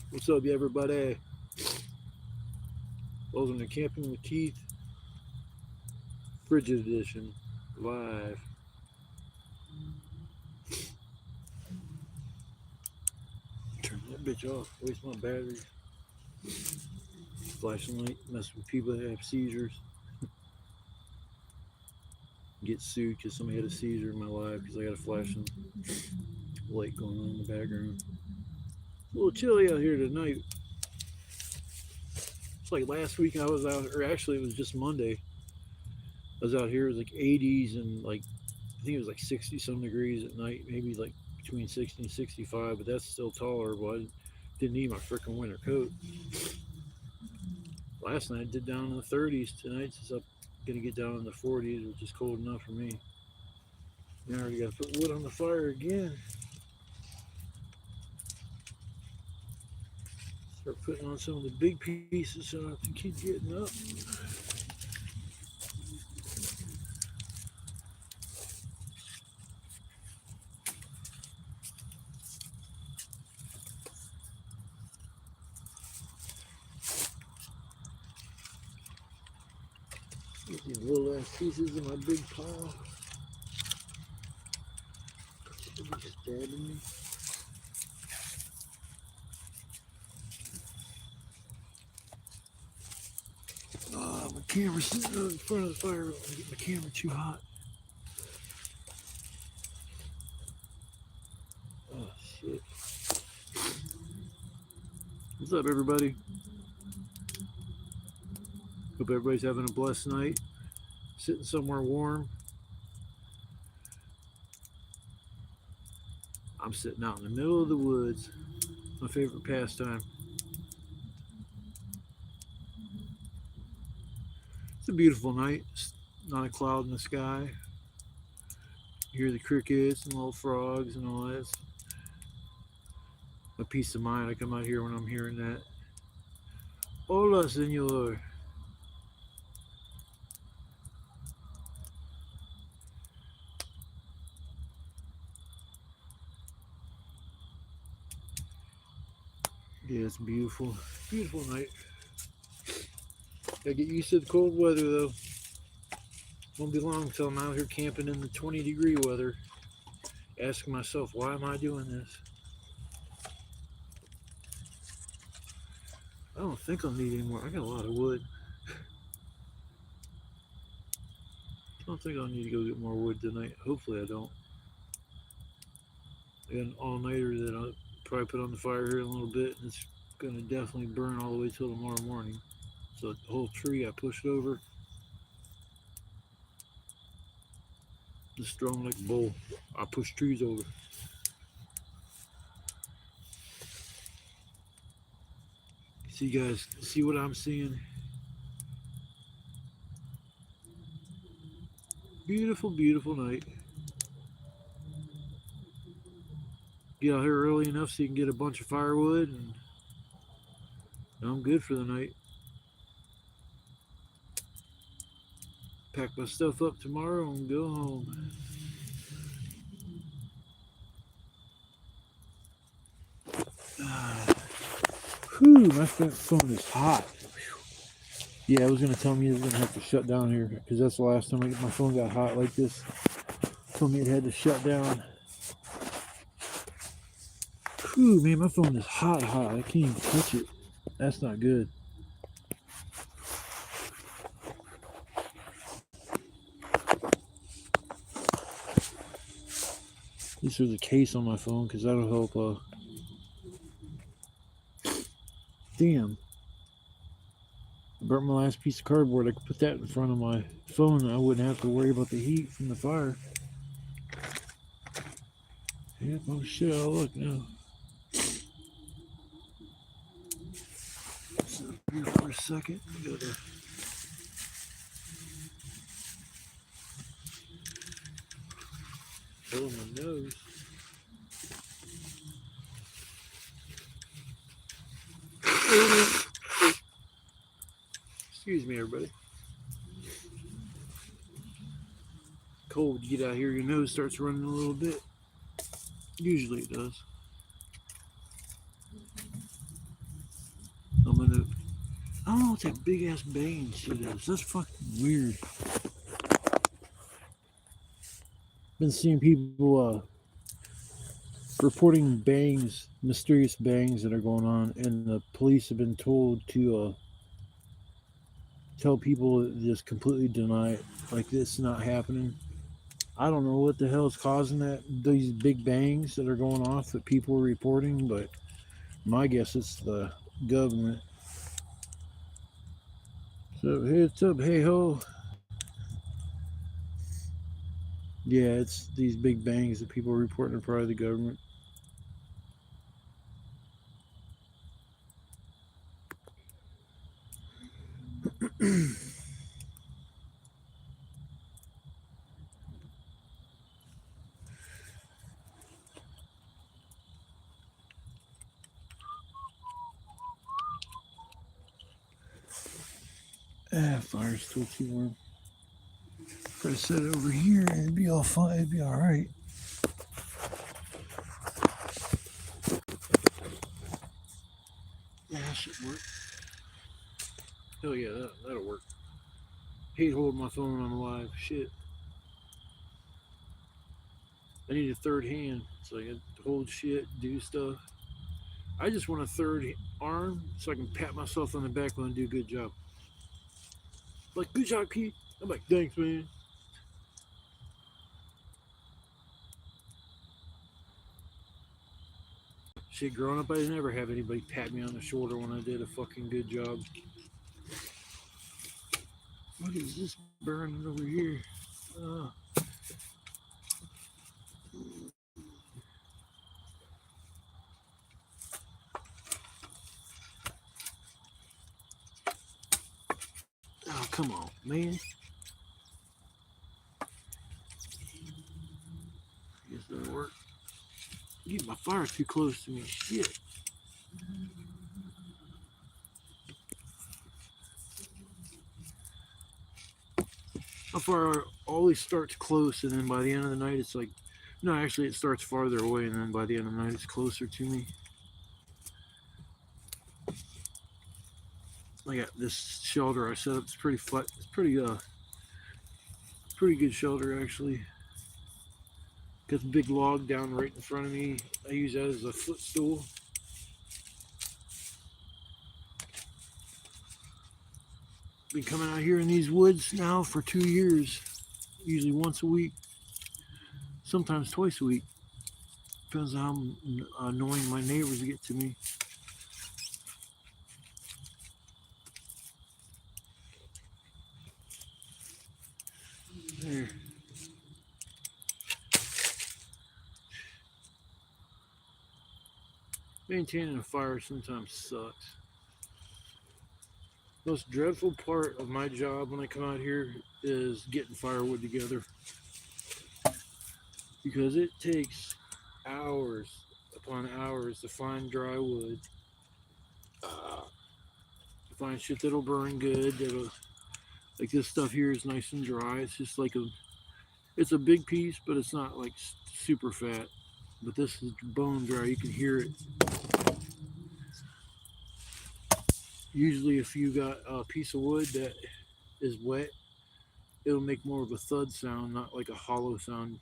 What's up, everybody? Welcome to Camping with Keith, Frigid Edition, live. Turn that bitch off. Waste my battery. Flashing light, mess with people that have seizures. Get sued because somebody had a seizure in my life because I got a flashing light going on in the background. It's a little chilly out here tonight. It's like last week I was out, or actually it was just Monday. I was out here, it was like 80s and like, I think it was like 60 some degrees at night, maybe like between 60 and 65, but that's still tolerable. I didn't need my freaking winter coat. Last night I did down in the 30s. Tonight's is up, gonna get down in the 40s, which is cold enough for me. Now I already got to put wood on the fire again. Start putting on some of the big pieces so I don't have to keep getting up. Get these little ass pieces in my big pile. Somebody's stabbing me. My camera's sitting in front of the fire. I'm gonna get my camera too hot. Oh shit. What's up, everybody? Hope everybody's having a blessed night. Sitting somewhere warm. I'm sitting out in the middle of the woods. My favorite pastime. It's a beautiful night. Not a cloud in the sky. You hear the crickets and little frogs and all that. It's a peace of mind. I come out here when I'm hearing that. Hola, senor. Yeah, it's beautiful. Beautiful night. Gotta get used to the cold weather though. Won't be long until I'm out here camping in the 20-degree weather. Asking myself, why am I doing this? I don't think I'll need any more. I got a lot of wood. I don't think I'll need to go get more wood tonight. Hopefully I don't. I got an all-nighter that I'll probably put on the fire here in a little bit, and it's gonna definitely burn all the way till tomorrow morning. So the whole tree I pushed over, just strong like a bull. I push trees over. See, guys, see what I'm seeing? Beautiful, beautiful night. Get out here early enough so you can get a bunch of firewood, and I'm good for the night. Pack my stuff up tomorrow and go home. Whew, my phone is hot. Yeah, I was going to tell me I was going to have to shut down here because that's the last time my phone got hot like this. Told me it had to shut down. Whew, man, my phone is hot. I can't even touch it. That's not good. At least there's a case on my phone because that'll help. Damn. I burnt my last piece of cardboard. I could put that in front of my phone and I wouldn't have to worry about the heat from the fire. Yep, oh shit, I'll look now. Sit up here for a second. I gotta blow my nose. Excuse me, everybody. cold, you get out here, your nose starts running a little bit. Usually it does. I'm gonna. I don't know what that big ass bang shit is. That's fucking weird. Been seeing people reporting bangs, mysterious bangs that are going on, and the police have been told to tell people to just completely deny it, like this not happening. I don't know what the hell is causing that. These big bangs that are going off that people are reporting, but my guess it's the government. So hey, what's up? Hey ho. Yeah, it's these big bangs that people are reporting are probably the government. Fire's still too warm. Try to set it over here and it'd be all fine. It'd be all right. Yeah, that should work. Oh yeah, that'll work. Hate holding my phone on live. Shit. I need a third hand so I can hold shit, do stuff. I just want a third arm so I can pat myself on the back when I do a good job. Like, good job, Pete. I'm like, thanks, man. Shit, growing up, I didn't ever have anybody pat me on the shoulder when I did a fucking good job. What is this burning over here? Uh, oh, come on, man. I guess that'll work. My fire's too close to me. Shit. My fire always starts close, and then by the end of the night, it's like, no, actually, it starts farther away, and then by the end of the night, it's closer to me. I got this shelter I set up. It's pretty flat. It's pretty good shelter actually. Got the big log down right in front of me. I use that as a footstool. Been coming out here in these woods now for 2 years. Usually once a week, sometimes twice a week. Depends on how annoying my neighbors get to me. There. Maintaining a fire sometimes sucks. Most dreadful part of my job when I come out here is getting firewood together because it takes hours upon hours to find dry wood, to find shit that'll burn good. That'll like this stuff here is nice and dry. It's just like it's a big piece, but it's not like super fat. But this is bone dry. You can hear it. Usually, if you got a piece of wood that is wet, it'll make more of a thud sound, not like a hollow sound.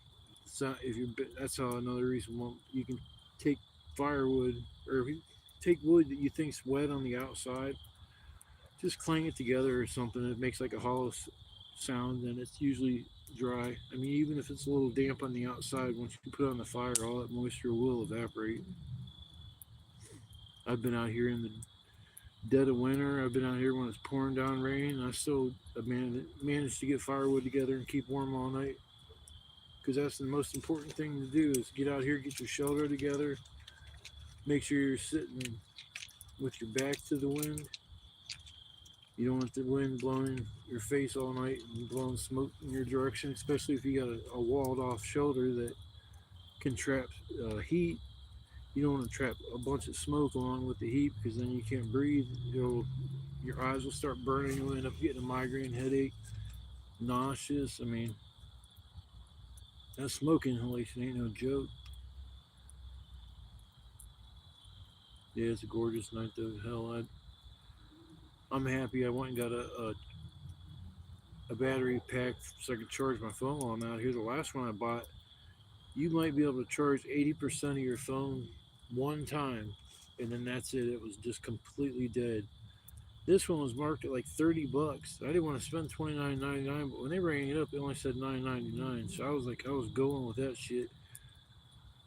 If you that's how another reason why you can take firewood or if you take wood that you think's wet on the outside, just clang it together or something. It makes like a hollow sound, and it's usually dry. I mean, even if it's a little damp on the outside, once you put it on the fire, all that moisture will evaporate. I've been out here in the dead of winter. I've been out here when it's pouring down rain. I still managed to get firewood together and keep warm all night. Because that's the most important thing to do is get out here, get your shelter together, make sure you're sitting with your back to the wind. You don't want the wind blowing in your face all night and blowing smoke in your direction, especially if you got a walled off shelter that can trap heat. You don't want to trap a bunch of smoke along with the heat because then you can't breathe. Your eyes will start burning. You'll end up getting a migraine headache, nauseous. I mean, That smoke inhalation ain't no joke. Yeah, it's a gorgeous night though. Hell, I'm happy I went and got a battery pack so I could charge my phone while I'm out here. The last one I bought, you might be able to charge 80% of your phone one time, and then that's it. It was just completely dead. This one was marked at like $30. I didn't want to spend $29.99, but when they rang it up, it only said $9.99. So I was like, I was going with that shit.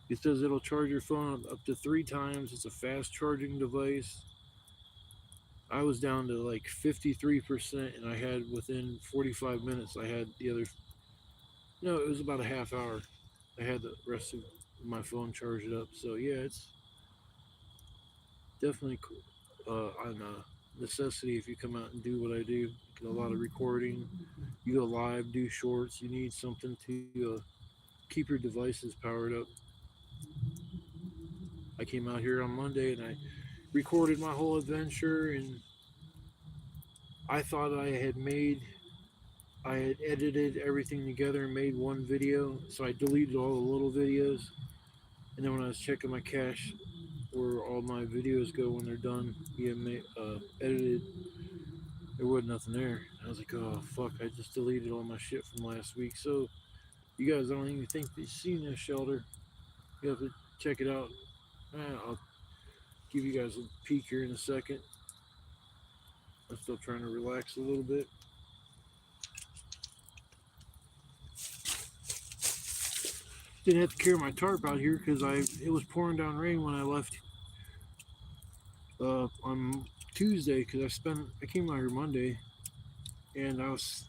It says it'll charge your phone up to 3 times. It's a fast charging device. I was down to like 53%, and I had within 45 minutes, I had the other. No, it was about a half hour. I had the rest of my phone charged up. So yeah, it's definitely on a necessity if you come out and do what I do. A lot of recording. You go live, do shorts. You need something to keep your devices powered up. I came out here on Monday and I recorded my whole adventure, and I thought I had edited everything together and made one video. So I deleted all the little videos, and then when I was checking my cache where all my videos go when they're done being edited, there wasn't nothing there. I was like, oh fuck! I just deleted all my shit from last week. So you guys don't even think you've seen this shelter. You have to check it out. I'll give you guys a peek here in a second. I'm still trying to relax a little bit. Didn't have to carry my tarp out here because it was pouring down rain when I left on Tuesday because I came out here Monday, and I was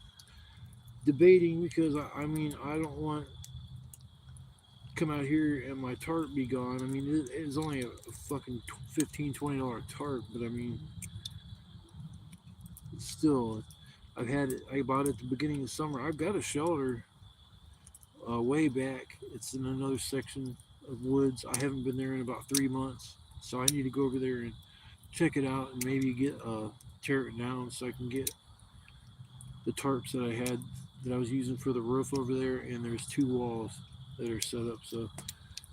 debating because I mean I don't want to come out here and my tarp be gone. I mean it's only a fucking $15-$20 tarp, but I mean still I bought it at the beginning of summer. I've got a shelter way back. It's in another section of woods. I haven't been there in about 3 months, so I need to go over there and check it out and maybe get tear it down so I can get the tarps that I had that I was using for the roof over there. And there's 2 walls that are set up, so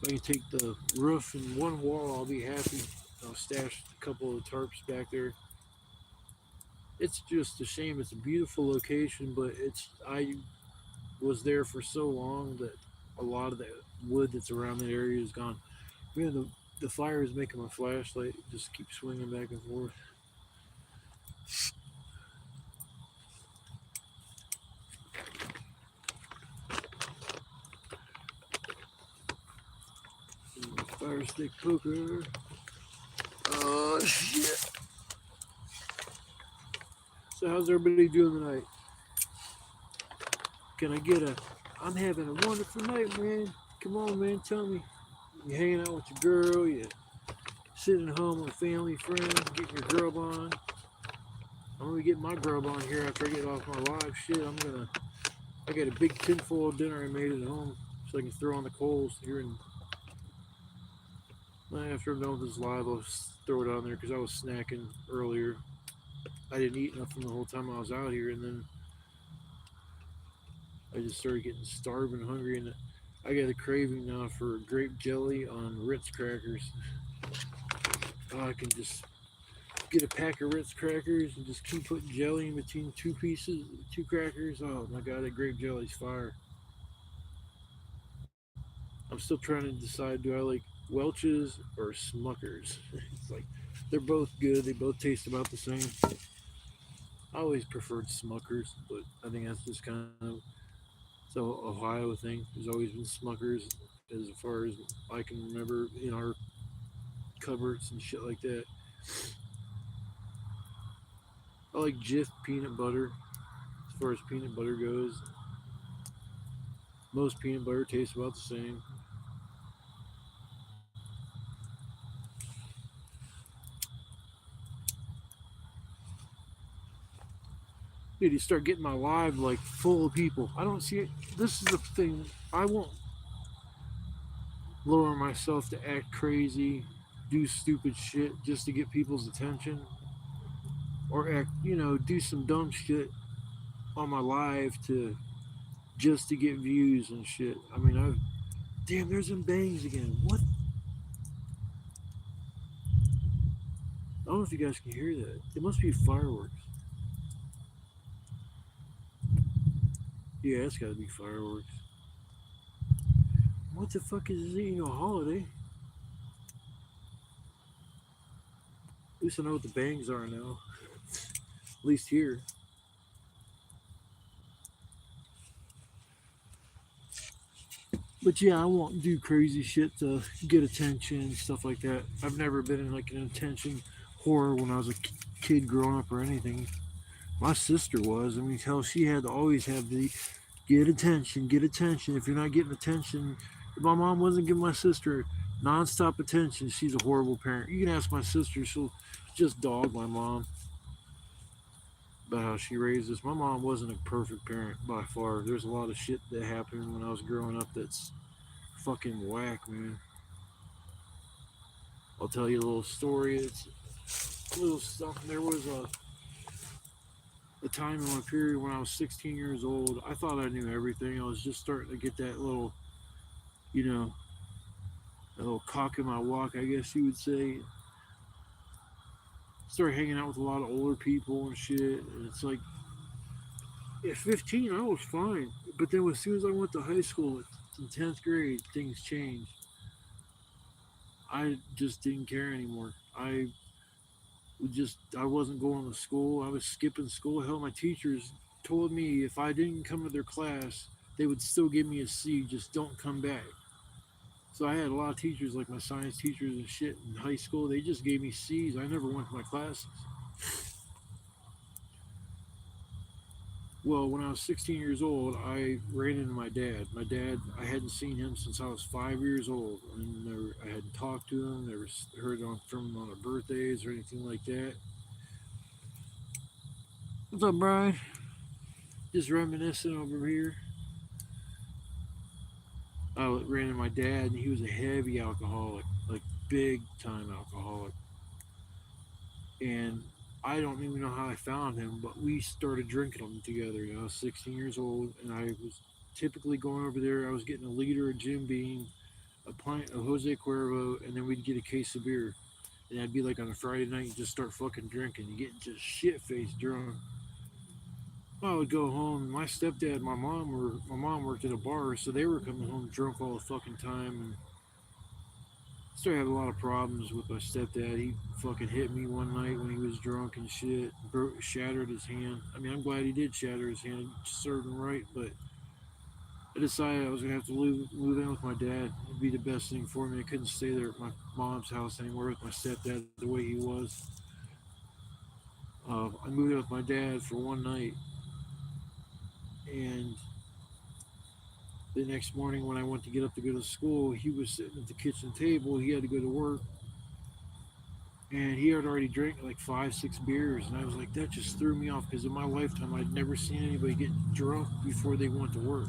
if I can take the roof and one wall, I'll be happy. I'll stash a couple of tarps back there. It's just a shame. It's a beautiful location, but I was there for so long that a lot of the wood that's around that area is gone. Man, the fire is making my flashlight just keep swinging back and forth. Fire stick poker. Oh shit. So how's everybody doing tonight? Can I get a? I'm having a wonderful night, man. Come on, man. Tell me. You hanging out with your girl? You sitting at home with family, friends, getting your grub on? I'm gonna get my grub on here after I get off my live shit. I got a big tinfoil dinner I made at home so I can throw on the coals here. And after I'm done with this live, I'll throw it on there because I was snacking earlier. I didn't eat nothing the whole time I was out here, and then I just started getting starved and hungry, and I got a craving now for grape jelly on Ritz crackers. I can just get a pack of Ritz crackers and just keep putting jelly in between two crackers. Oh my god, that grape jelly's fire. I'm still trying to decide, do I like Welch's or Smuckers? It's like they're both good. They both taste about the same. I always preferred Smuckers, but I think that's just kind of it's a Ohio thing. There's always been Smuckers as far as I can remember in our cupboards and shit like that. I like Jif peanut butter as far as peanut butter goes. Most peanut butter tastes about the same. Need to start getting my live like full of people. I don't see it. This is the thing. I won't lower myself to act crazy, do stupid shit just to get people's attention, or act, do some dumb shit on my live to just to get views and shit. I mean, damn, there's them bangs again. What? I don't know if you guys can hear that. It must be fireworks. Yeah, it's got to be fireworks. What the fuck is this? You know, holiday? At least I know what the bangs are now. At least here. But yeah, I won't do crazy shit to get attention and stuff like that. I've never been in like an attention whore when I was a kid growing up or anything. My sister was. I mean, hell, she had to always have the get attention, get attention. If you're not getting attention, if my mom wasn't giving my sister nonstop attention, she's a horrible parent. You can ask my sister; she'll just dog my mom about how she raised us. My mom wasn't a perfect parent by far. There's a lot of shit that happened when I was growing up that's fucking whack, man. I'll tell you a little story. It's a little stuff. There was a time in my period when I was 16 years old. I thought I knew everything. I was just starting to get that little, you know, a little cock in my walk, I guess you would say. Started hanging out with a lot of older people and shit. And it's like, at 15, I was fine. But then as soon as I went to high school in 10th grade, things changed. I just didn't care anymore. I wasn't going to school. I was skipping school. Hell, my teachers told me if I didn't come to their class, they would still give me a C. Just don't come back. So I had a lot of teachers, like my science teachers and shit in high school. They just gave me C's. I never went to my classes. Well, when I was 16 years old, I ran into my dad. My dad, I hadn't seen him since I was 5 years old. And I hadn't talked to him, never heard from him on our birthdays or anything like that. What's up, Brian? Just reminiscing over here. I ran into my dad, and he was a heavy alcoholic, like big time alcoholic. And I don't even know how I found him, but we started drinking them together. I was 16 years old, and I was typically going over there. I was getting a liter of Jim Beam, a pint of Jose Cuervo, and then we'd get a case of beer. And that'd be like on a Friday night, you just start fucking drinking. You get just shit faced drunk. I would go home. My stepdad, my mom worked at a bar, so they were coming home drunk all the fucking time. And started having a lot of problems with my stepdad. He fucking hit me one night when he was drunk and shit. Shattered his hand. I mean, I'm glad he did shatter his hand. It served him right, but I decided I was gonna have to move in with my dad. It'd be the best thing for me. I couldn't stay there at my mom's house anymore with my stepdad the way he was. I moved in with my dad for one night, and the next morning when I went to get up to go to school, he was sitting at the kitchen table. He had to go to work, and he had already drank like 5, 6 beers, and I was like, that just threw me off because in my lifetime I'd never seen anybody get drunk before they went to work.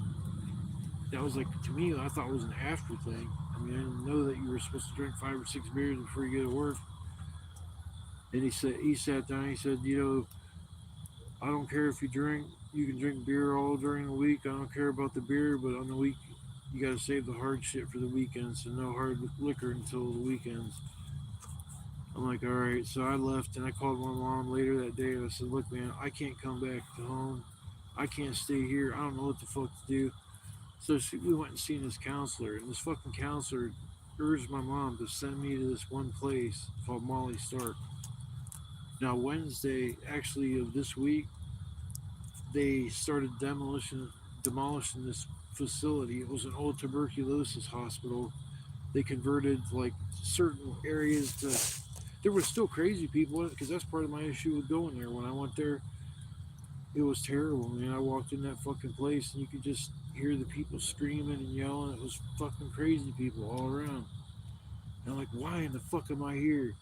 That was like, to me, I thought it was an after thing. I mean, I didn't know that you were supposed to drink 5 or 6 beers before you go to work. And he sat down. He said, I don't care if you drink. You can drink beer all during the week. I don't care about the beer, but on the week, you got to save the hard shit for the weekends. So no hard liquor until the weekends. I'm like, all right. So I left and I called my mom later that day and I said, look, man, I can't come back to home. I can't stay here. I don't know what the fuck to do. So we went and seen this counselor, and this fucking counselor urged my mom to send me to this one place called Molly Stark. Now, Wednesday, actually, of this week, they started demolishing this facility. It was an old tuberculosis hospital. They converted like certain areas to. There were still crazy people in it because that's part of my issue with going there. When I went there, it was terrible, man. I walked in that fucking place and you could just hear the people screaming and yelling. It was fucking crazy people all around. And I'm like, why in the fuck am I here?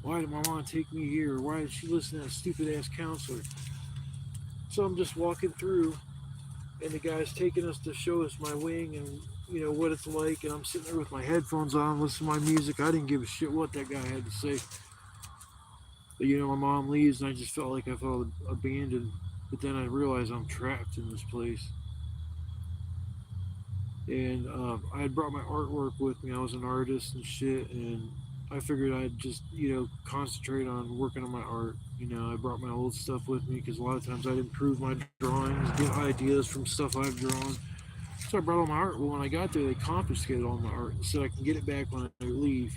Why did my mom take me here? Why did she listen to that stupid ass counselor? So I'm just walking through, and the guy's taking us to show us my wing and what it's like. And I'm sitting there with my headphones on, listening to my music. I didn't give a shit what that guy had to say. But my mom leaves, and I just felt like I felt abandoned. But then I realized I'm trapped in this place. And I had brought my artwork with me. I was an artist and shit, and I figured I'd just, concentrate on working on my art. I brought my old stuff with me because a lot of times I'd improve my drawings, get ideas from stuff I've drawn. So I brought all my art. Well, when I got there, they confiscated all my art and said I can get it back when I leave.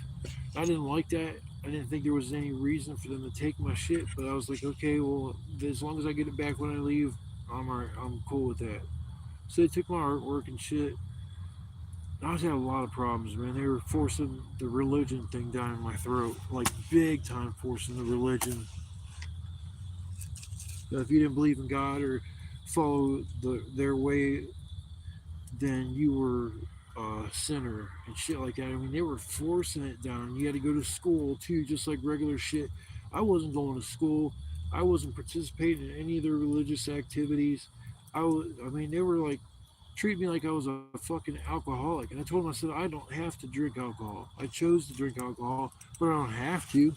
I didn't like that. I didn't think there was any reason for them to take my shit, but I was like, okay, well, as long as I get it back when I leave, I'm all right. I'm cool with that. So they took my artwork and shit. I was having a lot of problems, man. They were forcing the religion thing down my throat, like big time forcing the religion. If you didn't believe in God or follow their way, then you were a sinner and shit like that. I mean, they were forcing it down. You had to go to school too, just like regular shit. I wasn't going to school. I wasn't participating in any of their religious activities. I mean, they were like treat me like I was a fucking alcoholic. And I told him, I said, I don't have to drink alcohol. I chose to drink alcohol, but I don't have to.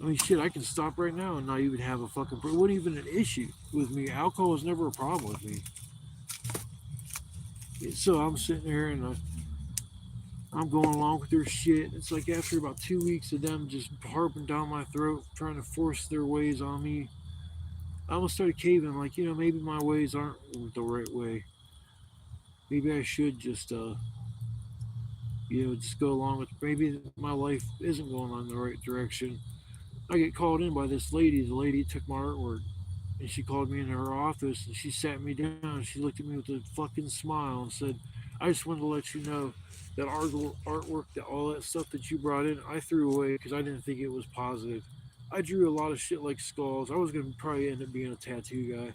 I mean, shit, I can stop right now and not even have a fucking. It wasn't even an issue with me. Alcohol was never a problem with me. So I'm sitting there and I'm going along with their shit. It's like after about 2 weeks of them just harping down my throat, trying to force their ways on me, I almost started caving. Like, maybe my ways aren't the right way. Maybe I should just go along with. Maybe my life isn't going on the right direction. I get called in by this lady. The lady took my artwork, and she called me in her office, and she sat me down. She looked at me with a fucking smile and said, "I just wanted to let you know that artwork, that all that stuff that you brought in, I threw away because I didn't think it was positive. I drew a lot of shit like skulls. I was gonna probably end up being a tattoo guy,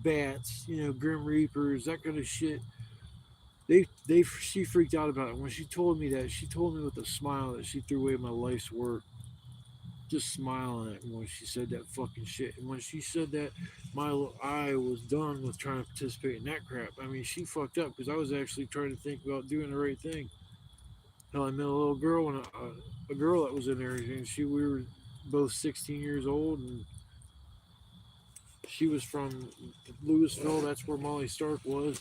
bats, grim reapers, that kind of shit. She freaked out about it when she told me that. She told me with a smile that she threw away my life's work, just smiling at me when she said that fucking shit. And when she said that, I was done with trying to participate in that crap. I mean, she fucked up because I was actually trying to think about doing the right thing. Hell, I met a little girl and a girl that was in there, and we were both 16 years old, and she was from Louisville. That's where Molly Stark was.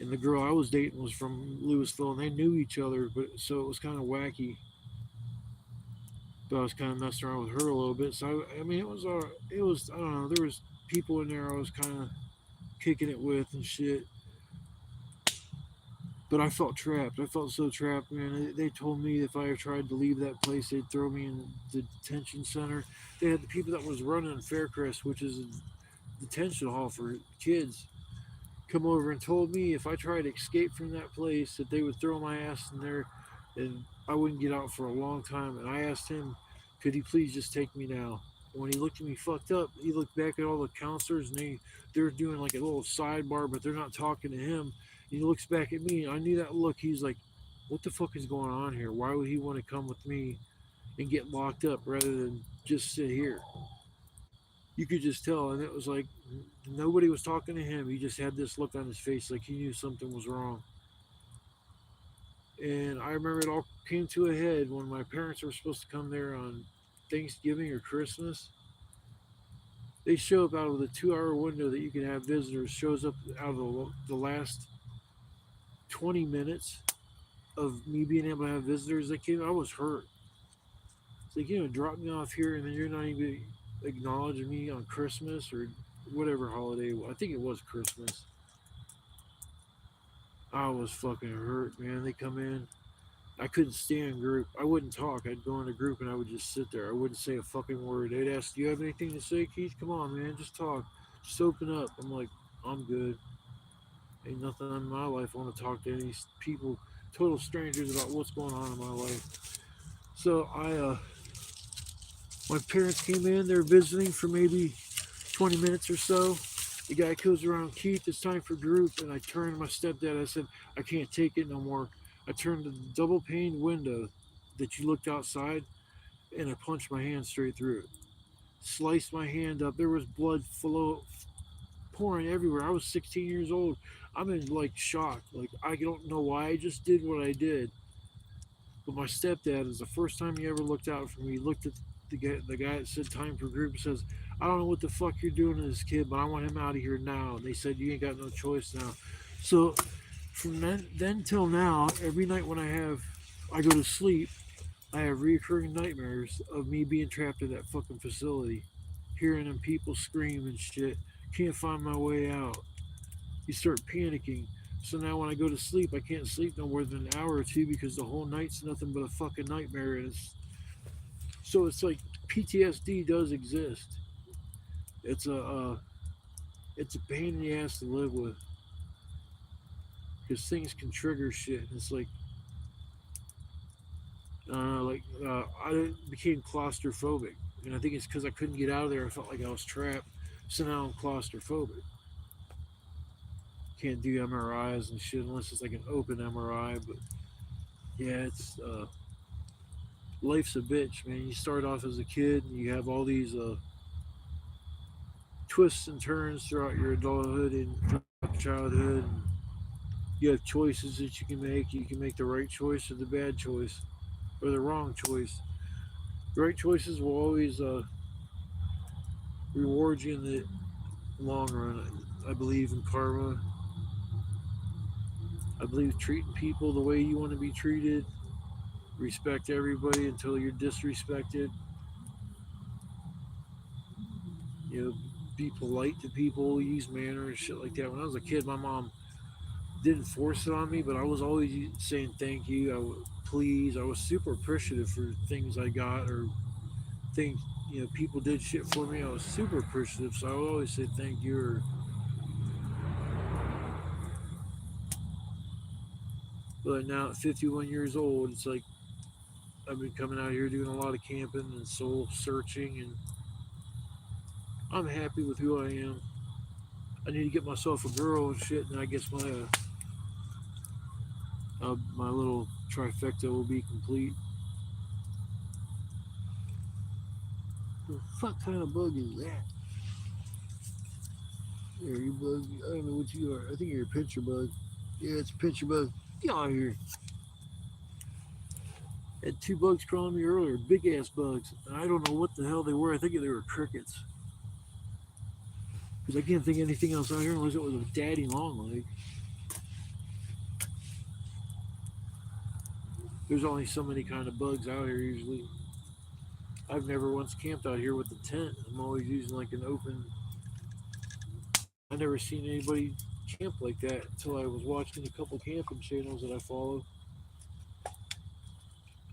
And the girl I was dating was from Louisville, and they knew each other, but so it was kind of wacky. But I was kind of messing around with her a little bit. So I mean, it was I don't know. There was people in there I was kind of kicking it with and shit. But I felt trapped. I felt so trapped, man. They told me if I tried to leave that place, they'd throw me in the detention center. They had the people that was running Faircrest, which is a detention hall for kids, come over and told me if I tried to escape from that place that they would throw my ass in there and I wouldn't get out for a long time. And I asked him, could he please just take me now? And when he looked at me fucked up, he looked back at all the counselors and they're doing like a little sidebar, but they're not talking to him. And he looks back at me. And I knew that look. He's like, what the fuck is going on here? Why would he want to come with me and get locked up rather than just sit here? You could just tell. And it was like nobody was talking to him. He just had this look on his face like he knew something was wrong. And I remember it all came to a head when my parents were supposed to come there on Thanksgiving or Christmas. They show up out of the 2 hour window that you can have visitors, shows up out of the last 20 minutes of me being able to have visitors. They came, I was hurt. It's like, drop me off here and then you're not even acknowledging me on Christmas or whatever holiday. I think it was Christmas. I was fucking hurt, man. They come in. I couldn't stand group. I wouldn't talk. I'd go in a group and I would just sit there. I wouldn't say a fucking word. They'd ask, "Do you have anything to say, Keith? Come on, man. Just talk. Just open up." I'm like, "I'm good. Ain't nothing in my life. I want to talk to any people, total strangers, about what's going on in my life." So my parents came in. They're visiting for maybe 20 minutes or so. The guy goes around, "Keith, it's time for group." And I turned to my stepdad. I said, "I can't take it no more." I turned the double pane window that you looked outside and I punched my hand straight through it. Sliced my hand up. There was blood pouring everywhere. I was 16 years old. I'm in like shock. Like I don't know why I just did what I did. But my stepdad is the first time he ever looked out for me. He looked at the guy that said time for group and says, "I don't know what the fuck you're doing to this kid, but I want him out of here now." And they said, "You ain't got no choice now." So From then till now, every night when I go to sleep, I have recurring nightmares of me being trapped in that fucking facility, hearing them people scream and shit. Can't find my way out. You start panicking. So now when I go to sleep, I can't sleep no more than an hour or two because the whole night's nothing but a fucking nightmare. So it's like PTSD does exist. It's it's a pain in the ass to live with because things can trigger shit. And it's I became claustrophobic, and I think it's because I couldn't get out of there. I felt like I was trapped. So now I'm claustrophobic. Can't do MRIs and shit unless it's like an open MRI. But yeah, it's life's a bitch, man. You start off as a kid, and you have all these twists and turns throughout your adulthood and throughout your childhood. And you have choices that you can make. You can make the right choice or the bad choice or the wrong choice. The right choices will always reward you in the long run. I believe in karma. I believe treating people the way you want to be treated. Respect everybody until you're disrespected. You know, be polite to people, use manners, shit like that. When I was a kid, my mom didn't force it on me, but I was always saying thank you. Please. I was super appreciative for things I got or things people did shit for me. I was super appreciative, so I would always say thank you. But now at 51 years old, it's like I've been coming out here doing a lot of camping and soul searching, and I'm happy with who I am. I need to get myself a girl and shit, and I guess my little trifecta will be complete. What the fuck kind of bug is that? There, you bug. I don't know what you are. I think you're a pincher bug. Yeah, it's a pincher bug. Get out of here. I had two bugs crawling me earlier, big ass bugs, and I don't know what the hell they were. I think they were crickets. Because I can't think of anything else out here unless it was a daddy long leg. There's only so many kind of bugs out here usually. I've never once camped out here with a tent. I'm always using like an open. I never seen anybody camp like that until I was watching a couple camping channels that I follow.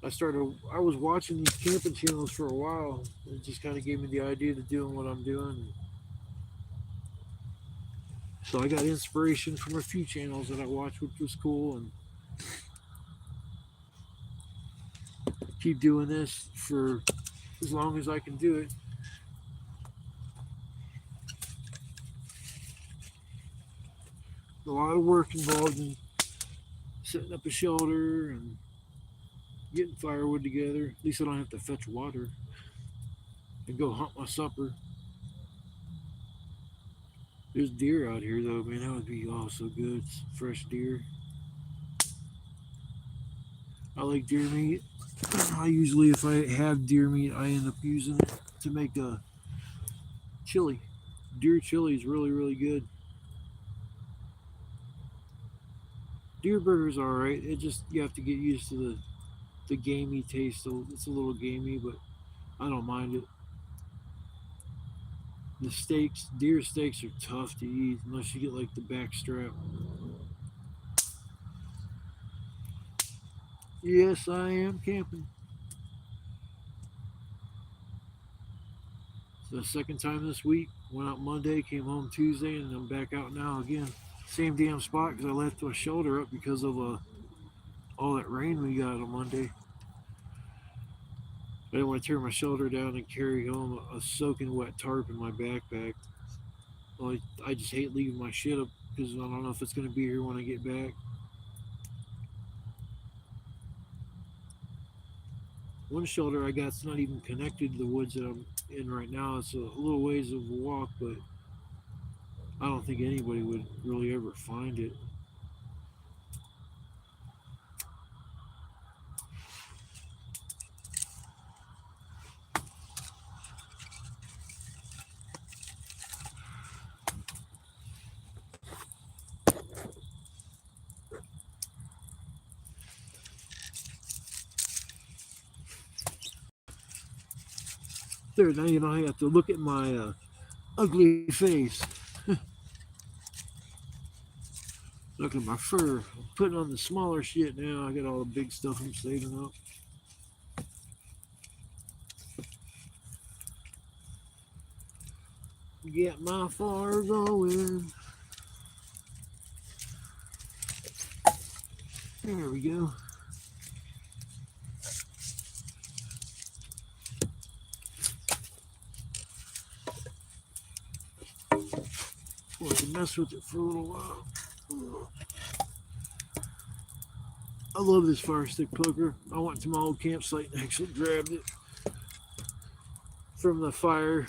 I was watching these camping channels for a while. It just kind of gave me the idea to doing what I'm doing. So I got inspiration from a few channels that I watched, which was cool, and keep doing this for as long as I can do it. A lot of work involved in setting up a shelter and getting firewood together. At least I don't have to fetch water and go hunt my supper. There's deer out here though, man. That would be oh so good. Fresh deer. I like deer meat. I usually, if I have deer meat, I end up using it to make a chili. Deer chili is really, really good. Deer burgers are alright. It just you have to get used to the gamey taste. So it's a little gamey, but I don't mind it. The steaks, deer steaks are tough to eat unless you get like the back strap. Yes, I am camping. It's the second time this week. Went out Monday, came home Tuesday, and I'm back out now again. Same damn spot because I left my shelter up because of all that rain we got on Monday. I didn't want to tear my shoulder down and carry home a soaking wet tarp in my backpack. Well, I just hate leaving my shit up because I don't know if it's going to be here when I get back. One shelter I got's not even connected to the woods that I'm in right now. It's a little ways of a walk, but I don't think anybody would really ever find it. There, now you know I have to look at my ugly face. Look at my fur. I'm putting on the smaller shit now. I got all the big stuff I'm saving up. Get my fire going. There we go. Well, I can mess with it for a little while. I love this fire stick poker. I went to my old campsite and actually grabbed it from the fire.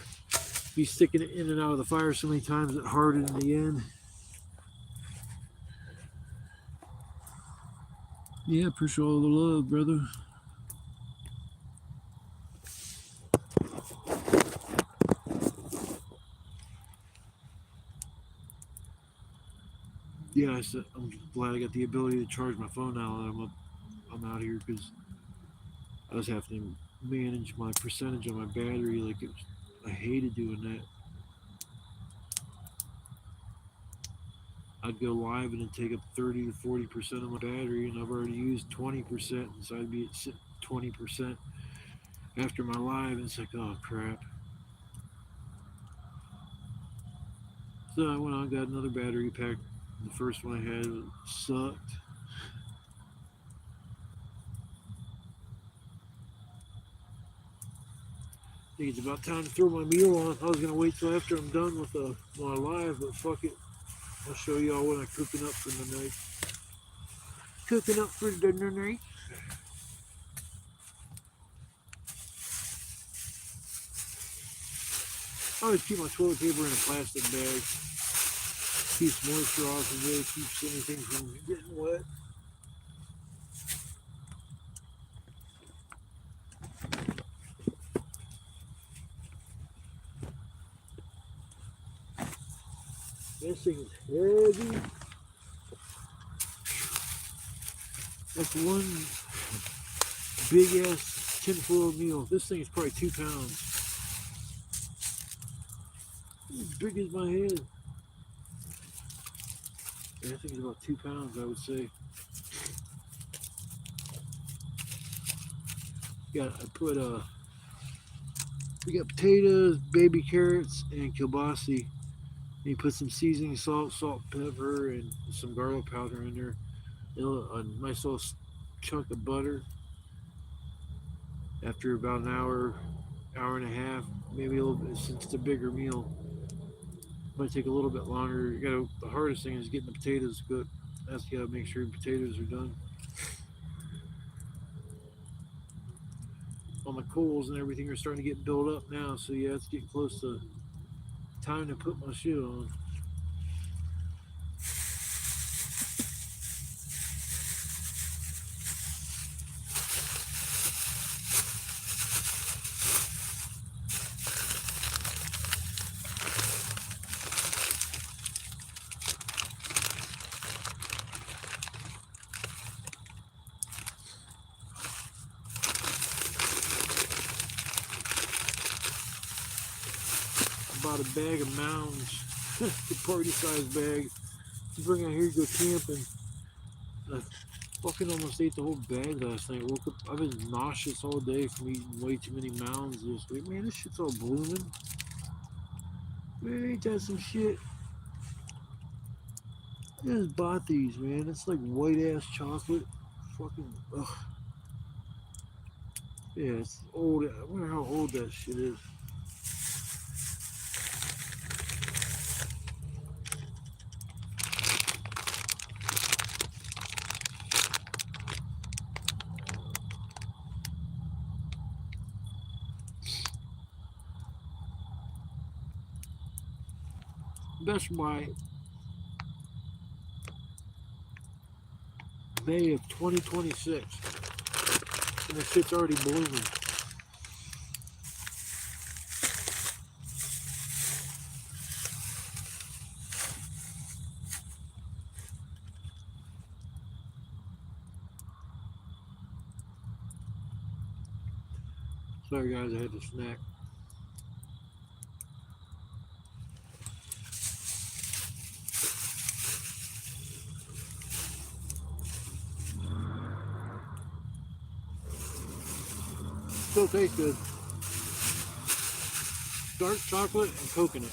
Be sticking it in and out of the fire so many times it hardened in the end. Yeah, appreciate all the love, brother. Yeah, I'm glad I got the ability to charge my phone now that I'm out here because I was having to manage my percentage on my battery. I hated doing that. I'd go live and it'd take up 30 to 40% of my battery, and I've already used 20%, so I'd be at 20% after my live. And it's like, oh crap. So I went on, got another battery pack. The first one I had sucked. I think it's about time to throw my meal on. I was gonna wait till after I'm done with my live, but fuck it. I'll show y'all what I'm cooking up for the night. Cooking up for dinner night. I always keep my toilet paper in a plastic bag. Keeps moisture off of it, keeps anything from getting wet. This thing is heavy. That's one big ass tinfoil meal. This thing is probably 2 pounds. As big as my head. Yeah, I think it's about 2 pounds, I would say. We got potatoes, baby carrots, and kielbasa. And you put some seasoning, salt, pepper, and some garlic powder in there. A nice little chunk of butter. After about an hour and a half, maybe a little bit, since it's a bigger meal. Might take a little bit longer. The hardest thing is getting the potatoes cooked. That's you gotta make sure the potatoes are done. All my coals and everything are starting to get built up now, so yeah, it's getting close to time to put my shit on. I bought a bag of mounds, the party size bag, to bring out here to go camping. I fucking almost ate the whole bag last night. Woke up, I've been nauseous all day from eating way too many mounds this week. Man, this shit's all blooming. Man, ain't that some shit? I just bought these, man. It's like white ass chocolate. Fucking, ugh. Yeah, it's old. I wonder how old that shit is. That's why May of 2026. And the shit's already blooming. Sorry guys, I had to snack. Still tastes good. Dark chocolate and coconut.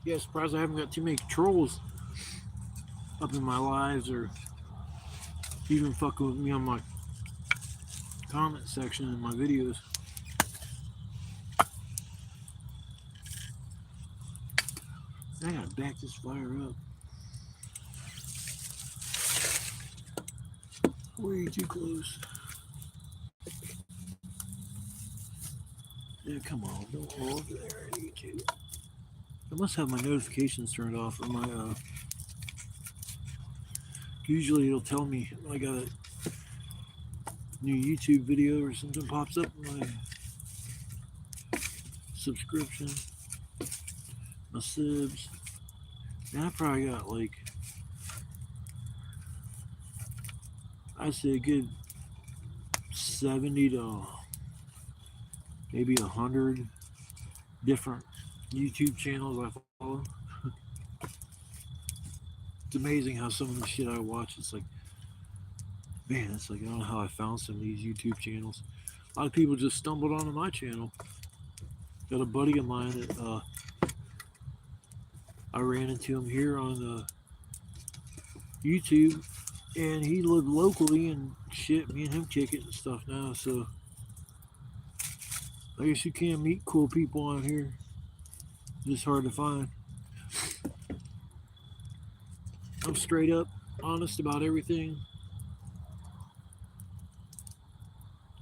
Yeah, surprised I haven't got too many trolls up in my lives or even fucking with me on my comment section in my videos. I gotta back this fire up. Way too close. Yeah, come on, don't go over there, YouTube. I must have my notifications turned off or my usually it'll tell me when I got a new YouTube video or something pops up in my subscription, my subs. And I probably got like I'd say a good 70 to maybe 100 different YouTube channels I follow. It's amazing how some of the shit I watch, it's like, man, it's like I don't know how I found some of these YouTube channels. A lot of people just stumbled onto my channel. Got a buddy of mine that I ran into him here on YouTube, and he lived locally and shit. Me and him kick it and stuff now. So I guess you can meet cool people on here. Just hard to find. I'm straight up honest about everything.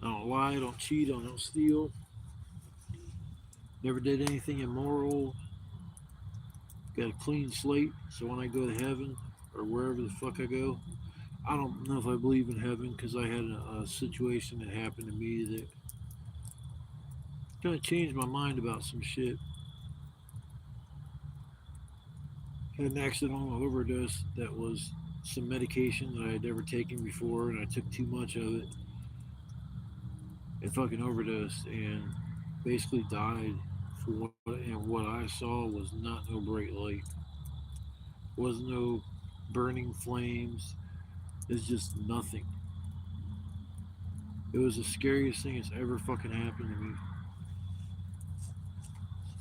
I don't lie, I don't cheat, I don't steal. Never did anything immoral. Got a clean slate. So when I go to heaven or wherever the fuck I go, I don't know if I believe in heaven because I had a situation that happened to me that kind of changed my mind about some shit. Had an accidental overdose that was some medication that I had never taken before, and I took too much of it and fucking overdosed and basically died for what, and what I saw was not no bright light. Was no burning flames. It's just nothing. It was the scariest thing that's ever fucking happened to me.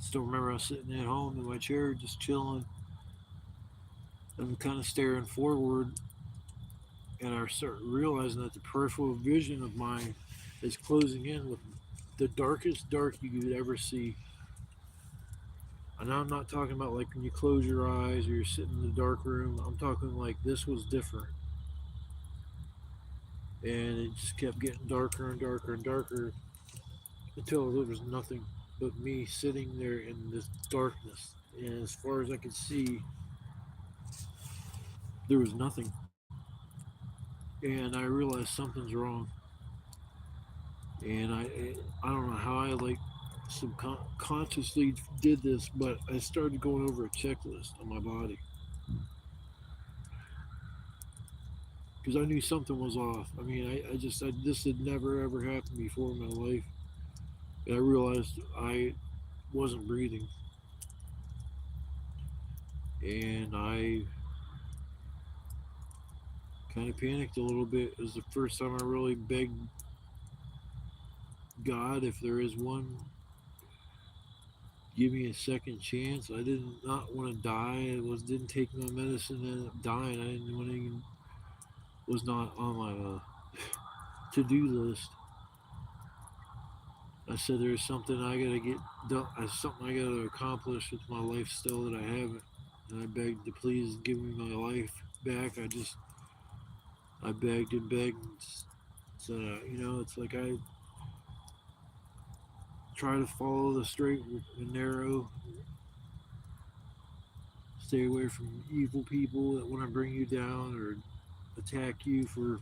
Still remember I was sitting at home in my chair just chilling. I'm kind of staring forward, and I start realizing that the peripheral vision of mine is closing in with the darkest dark you could ever see. And I'm not talking about like when you close your eyes or you're sitting in the dark room. I'm talking like this was different. And it just kept getting darker and darker and darker until there was nothing but me sitting there in this darkness. And as far as I could see, there was nothing. And I realized something's wrong. And I don't know how I like subconsciously did this, but I started going over a checklist on my body because I knew something was off. I mean, this had never ever happened before in my life. And I realized I wasn't breathing, and I kind of panicked a little bit. It was the first time I really begged God, if there is one, give me a second chance. I did not want to die. I didn't take my medicine and ended up dying. I didn't want to even was not on my to-do list. I said there's something I gotta get done. Something I gotta accomplish with my life still that I haven't. And I begged to please give me my life back. I begged and begged. And said, it's like I try to follow the straight and narrow stay away from evil people that want to bring you down or attack you for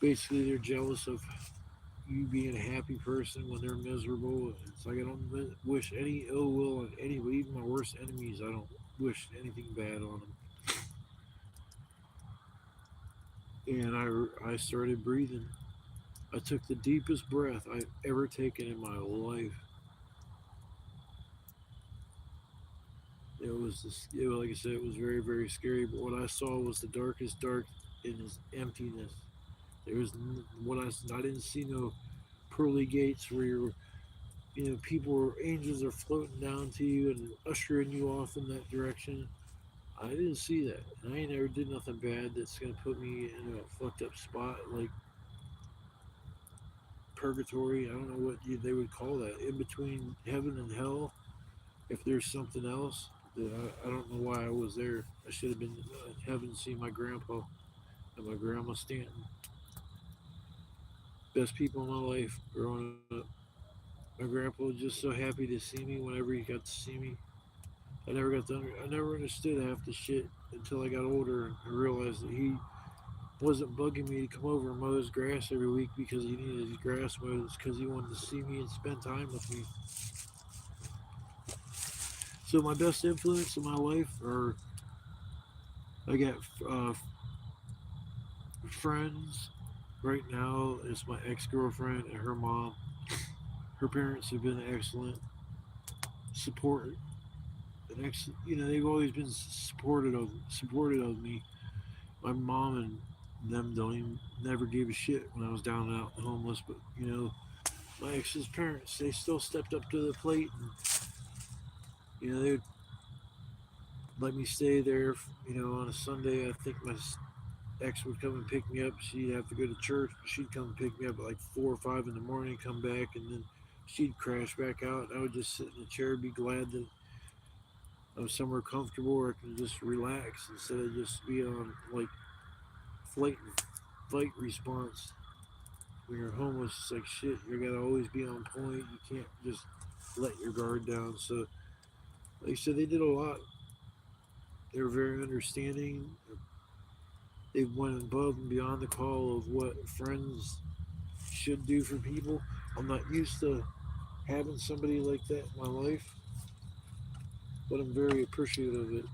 basically they're jealous of you being a happy person when they're miserable. It's like I don't wish any ill will on anybody, even my worst enemies. I don't wish anything bad on them. And I started breathing. I took the deepest breath I've ever taken in my life. Like I said, it was very, very scary. But what I saw was the darkest dark in his emptiness. There was I didn't see no pearly gates where people or angels are floating down to you and ushering you off in that direction. I didn't see that. And I ain't never did nothing bad that's gonna put me in a fucked up spot like purgatory. I don't know what they would call that. In between heaven and hell, if there's something else, that I don't know why I was there. I should have been in heaven seeing my grandpa and my grandma Stanton. Best people in my life growing up. My grandpa was just so happy to see me whenever he got to see me. I never understood half the shit until I got older and I realized that he wasn't bugging me to come over and mow his grass every week because he needed his grass mowed. It's because he wanted to see me and spend time with me. So my best influence in my life are I got uh, friends. Right now, it's my ex-girlfriend and her mom. Her parents have been excellent support. They've always been supportive of me. My mom and them don't even never gave a shit when I was down and out and homeless. But my ex's parents, they still stepped up to the plate, and they would let me stay there. On a Sunday, I think my ex would come and pick me up. She'd have to go to church, but she'd come and pick me up at like 4 or 5 in the morning, come back, and then she'd crash back out. And I would just sit in the chair, be glad that I'm somewhere comfortable where I can just relax instead of just be on like flight fight response. When you're homeless, it's like shit. You gotta always be on point. You can't just let your guard down. So, like I said, they did a lot. They were very understanding. They went above and beyond the call of what friends should do for people. I'm not used to having somebody like that in my life, but I'm very appreciative of it.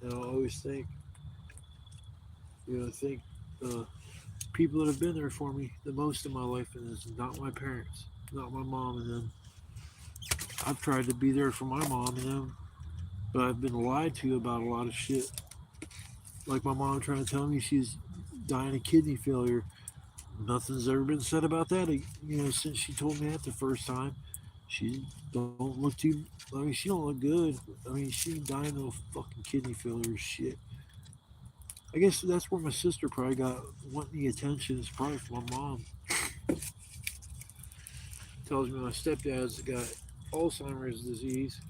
And I always think uh, people that have been there for me the most in my life, and it's not my parents, not my mom and them. I've tried to be there for my mom and them, but I've been lied to about a lot of shit. Like my mom trying to tell me she's dying of kidney failure. Nothing's ever been said about that. Since she told me that the first time, she don't look too. I mean, she don't look good. I mean, she ain't dying of fucking kidney failure shit. I guess that's where my sister probably got wanting the attention. Is probably from my mom. Tells me my stepdad's got Alzheimer's disease.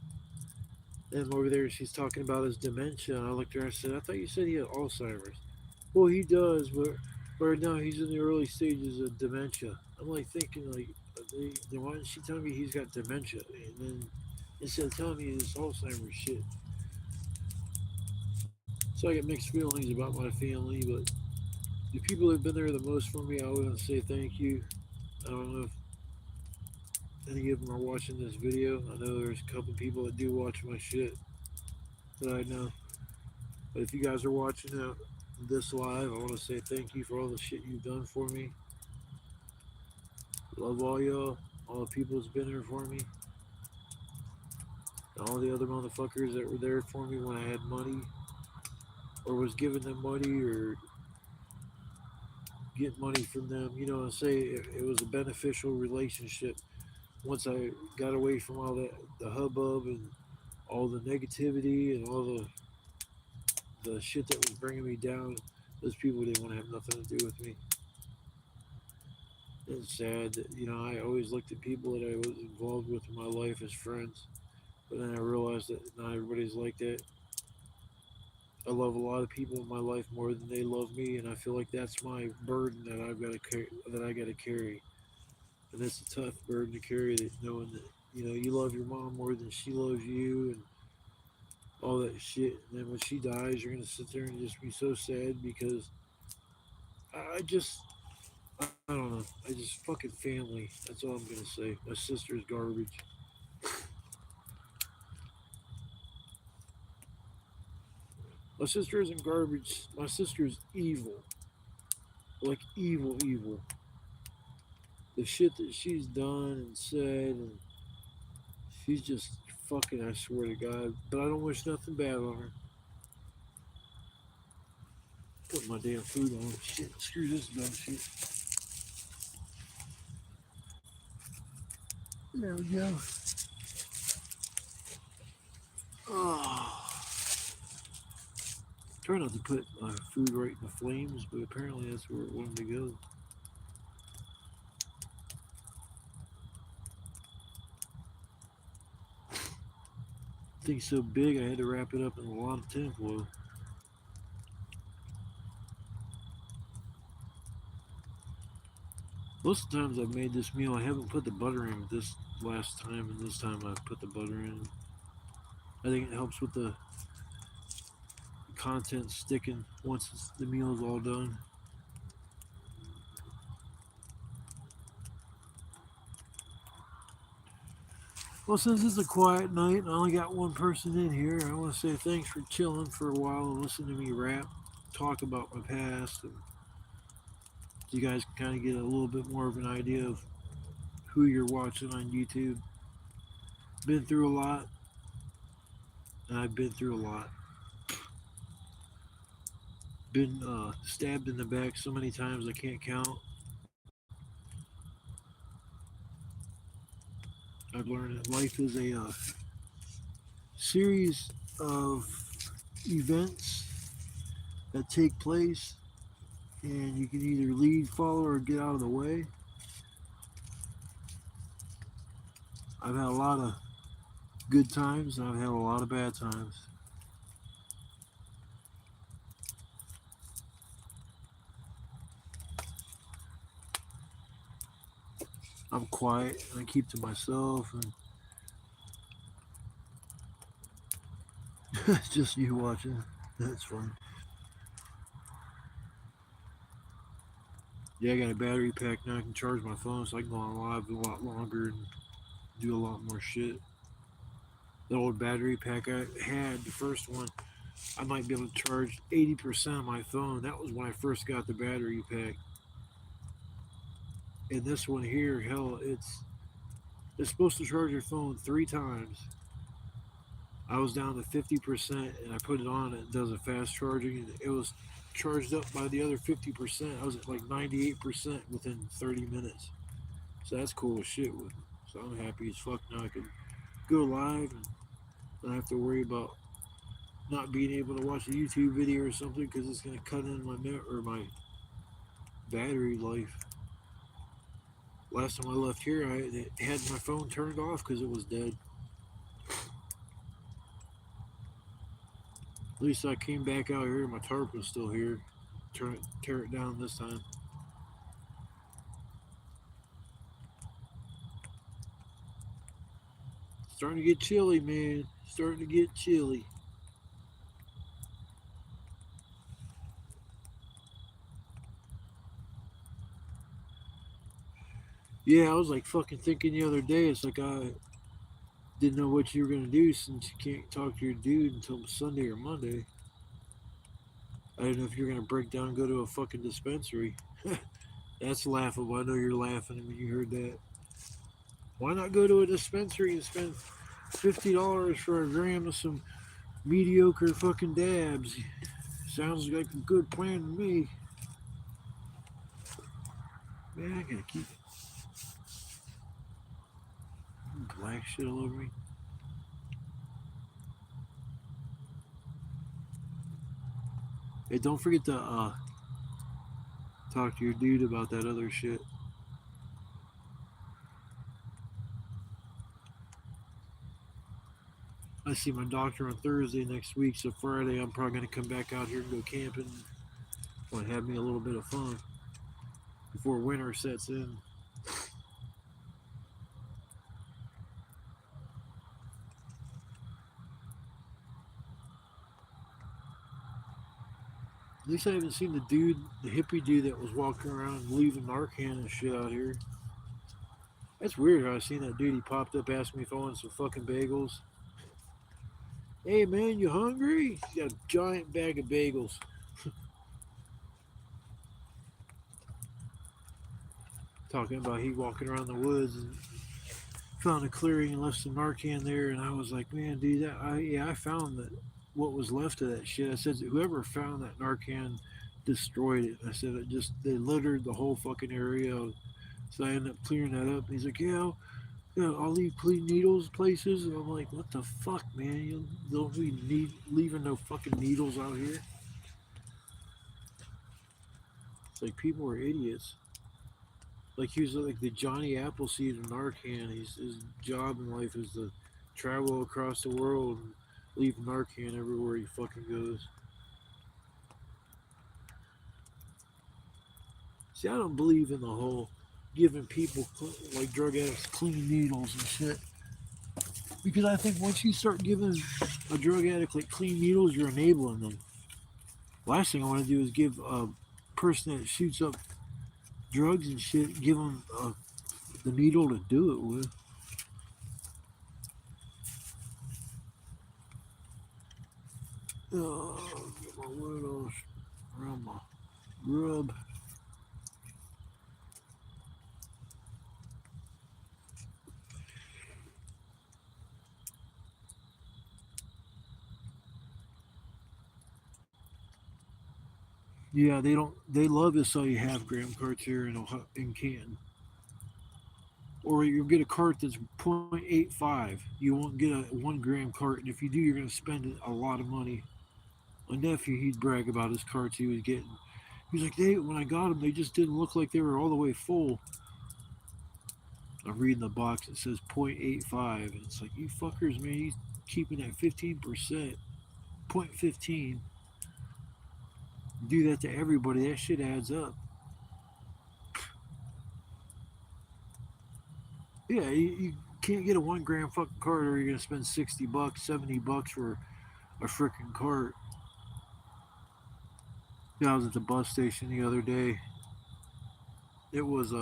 And over there, she's talking about his dementia. And I looked at her and I said, I thought you said he had Alzheimer's. Well, he does, but right now he's in the early stages of dementia. I'm like thinking, like, then why didn't she tell me he's got dementia? And then instead of telling me this Alzheimer's shit. So I get mixed feelings about my family, but the people that have been there the most for me, I want to say thank you. I don't know if any of them are watching this video. I know there's a couple people that do watch my shit that I know. But if you guys are watching this live, I want to say thank you for all the shit you've done for me. Love all y'all, all the people that's been there for me, and all the other motherfuckers that were there for me when I had money, or was giving them money, or get money from them. Say it was a beneficial relationship. Once I got away from all that, the hubbub and all the negativity and all the shit that was bringing me down, those people didn't want to have nothing to do with me. It's sad that I always looked at people that I was involved with in my life as friends, but then I realized that not everybody's like that. I love a lot of people in my life more than they love me, and I feel like that's my burden that I got to carry. And it's a tough burden to carry, that knowing that you know, you love your mom more than she loves you, and all that shit. And then when she dies, you're gonna sit there and just be so sad because I just, I don't know. I just fucking family. That's all I'm gonna say. My sister's garbage. My sister isn't garbage. My sister's evil. Like evil, evil. The shit that she's done and said, and she's just fucking, I swear to God. But I don't wish nothing bad on her. Put my damn food on. Shit, screw this dumb shit. There we go. Oh. Try not to put my food right in the flames, but apparently that's where it wanted to go. Thing's so big, I had to wrap it up in a lot of tinfoil. Most of the times I've made this meal, I haven't put the butter in this last time, and this time I've put the butter in. I think it helps with the content sticking once the meal is all done. Well, since it's a quiet night and I only got one person in here, I want to say thanks for chilling for a while and listening to me rap, talk about my past, and you guys can kind of get a little bit more of an idea of who you're watching on YouTube. Been through a lot, and I've been through a lot. Been stabbed in the back so many times I can't count. I've learned that life is a series of events that take place, and you can either lead, follow, or get out of the way. I've had a lot of good times, and I've had a lot of bad times. I'm quiet and I keep to myself, and it's just you watching. That's fun. Yeah, I got a battery pack now. I can charge my phone so I can go on live a lot longer and do a lot more shit. The old battery pack I had, the first one, I might be able to charge 80% of my phone. That was when I first got the battery pack. And this one here, hell, it's supposed to charge your phone 3 times. I was down to 50% and I put it on. It does a fast charging, and it was charged up by the other 50%. I was at like 98% within 30 minutes. So that's cool as shit with it. So I'm happy as fuck now. I can go live and not have to worry about not being able to watch a YouTube video or something because it's gonna cut in my battery life. Last time I left here, I had my phone turned off because it was dead. At least I came back out here, my tarp was still here. Tear it down this time. Starting to get chilly, man. Starting to get chilly. Yeah, I was like fucking thinking the other day. It's like I didn't know what you were gonna do since you can't talk to your dude until Sunday or Monday. I didn't know if you were gonna break down and go to a fucking dispensary. That's laughable. I know you're laughing when you heard that. Why not go to a dispensary and spend $50 for a gram of some mediocre fucking dabs? Sounds like a good plan to me. Man, I gotta keep black shit all over me. Hey, don't forget to talk to your dude about that other shit. I see my doctor on Thursday next week, so Friday I'm probably gonna come back out here and go camping and have me a little bit of fun before winter sets in. At least I haven't seen the dude, the hippie dude that was walking around leaving Narcan and shit out here. That's weird how I seen that dude. He popped up asking me if I wanted some fucking bagels. Hey man, you hungry? He got a giant bag of bagels. Talking about he walking around the woods and found a clearing and left some Narcan there. And I was like, man, dude, I found that what was left of that shit. I said, whoever found that Narcan destroyed it. I said, it just, they littered the whole fucking area. So I ended up clearing that up. And he's like, yeah, I'll leave clean needles places. And I'm like, what the fuck, man? You don't be leaving no fucking needles out here. It's like people are idiots. Like he was like the Johnny Appleseed of Narcan. His job in life is to travel across the world and leave Narcan everywhere he fucking goes. See, I don't believe in the whole giving people like drug addicts clean needles and shit. Because I think once you start giving a drug addict like clean needles, you're enabling them. Last thing I want to do is give a person that shoots up drugs and shit, give them the needle to do it with. Get my wood around my grub. Yeah, they don't. They love to sell you half gram carts here in Canton, or you'll get a cart that's 0.85. You won't get a 1 gram cart, and if you do, you're going to spend a lot of money. My nephew, he'd brag about his carts he was getting. He's like, when I got them, they just didn't look like they were all the way full. I'm reading the box. It says 0.85, and it's like, you fuckers, man, he's keeping that 15%, 0.15. Do that to everybody. That shit adds up. Yeah, you can't get a 1 gram fucking cart, or you're gonna spend $60, $70 for a freaking cart. Yeah, I was at the bus station the other day. It was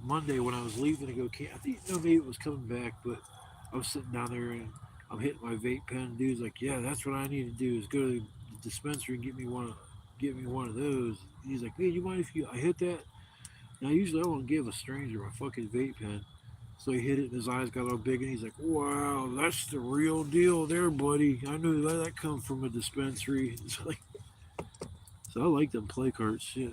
Monday when I was leaving to go camp. I think no, maybe it was coming back, but I was sitting down there and I'm hitting my vape pen. Dude's like, "Yeah, that's what I need to do is go to the dispensary and get me one of those." He's like, "Hey, you mind if you I hit that?" Now usually I won't give a stranger my fucking vape pen. So he hit it and his eyes got all big and he's like, "Wow, that's the real deal there, buddy. I knew that come from a dispensary." It's like, so I like them play cards. Shit,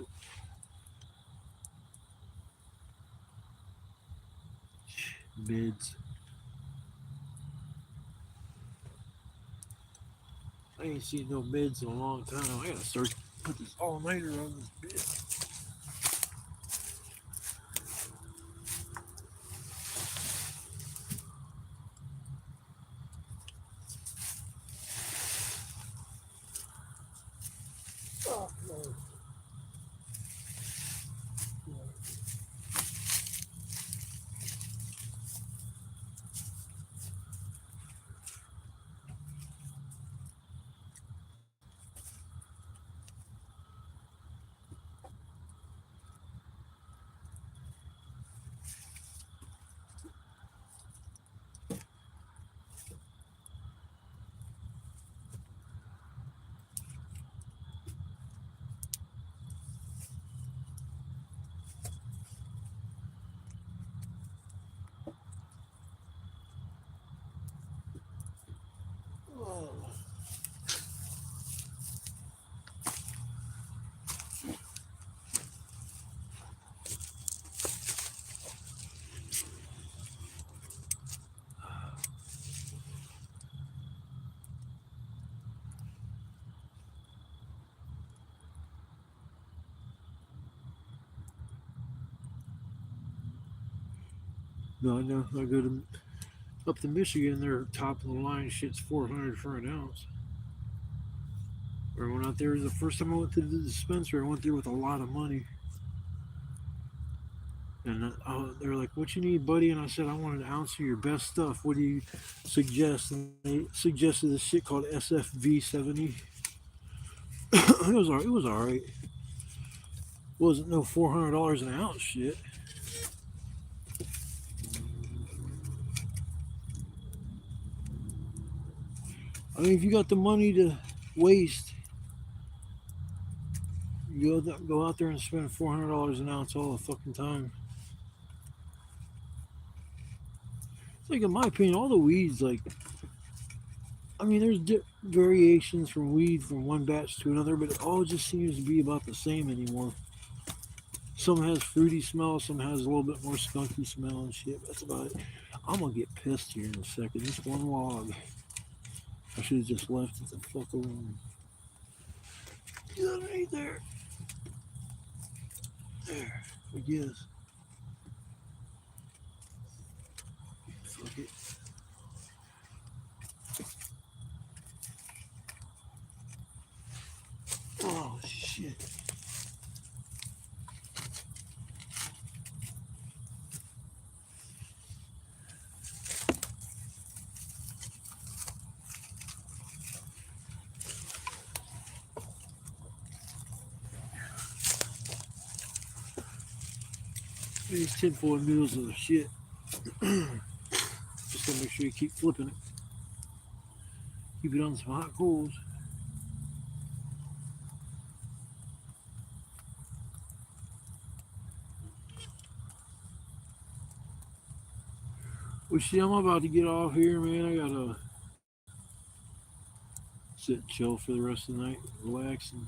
mids. I ain't seen no mids in a long time. I gotta start put this all nighter on this bitch. Oh, no. Oh. No, I know. I go to up to Michigan. They're top of the line. Shit's 400 for an ounce. Or I went out there the first time I went to the dispensary. I went there with a lot of money. And they were like, "What you need, buddy?" And I said, "I want an ounce of your best stuff. What do you suggest?" And they suggested this shit called SFV 70. It was all. It was all right. Wasn't no $400 an ounce shit. I mean, if you got the money to waste, you go out there and spend $400 an ounce all the fucking time. It's like, in my opinion, all the weeds, like, I mean, there's variations from weed from one batch to another, but it all just seems to be about the same anymore. Some has fruity smell, some has a little bit more skunky smell and shit. That's about it. I'm gonna get pissed here in a second. This one log, I should have just left it the fuck alone. Get underneath there. There, I guess. Fuck it. Oh shit. These tinfoil noodles are the shit. Just gotta make sure you keep flipping it. Keep it on some hot coals. Well, see, I'm about to get off here, man. I gotta sit and chill for the rest of the night, relax, and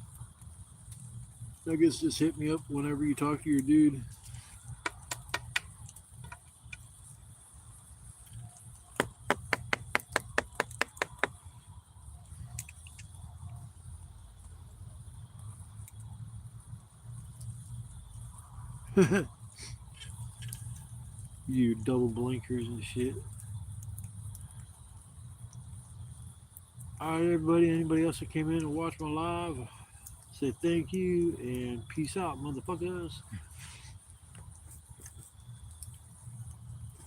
I guess just hit me up whenever you talk to your dude. You double blinkers and shit. All right, everybody. Anybody else that came in and watched my live, say thank you and peace out, motherfuckers.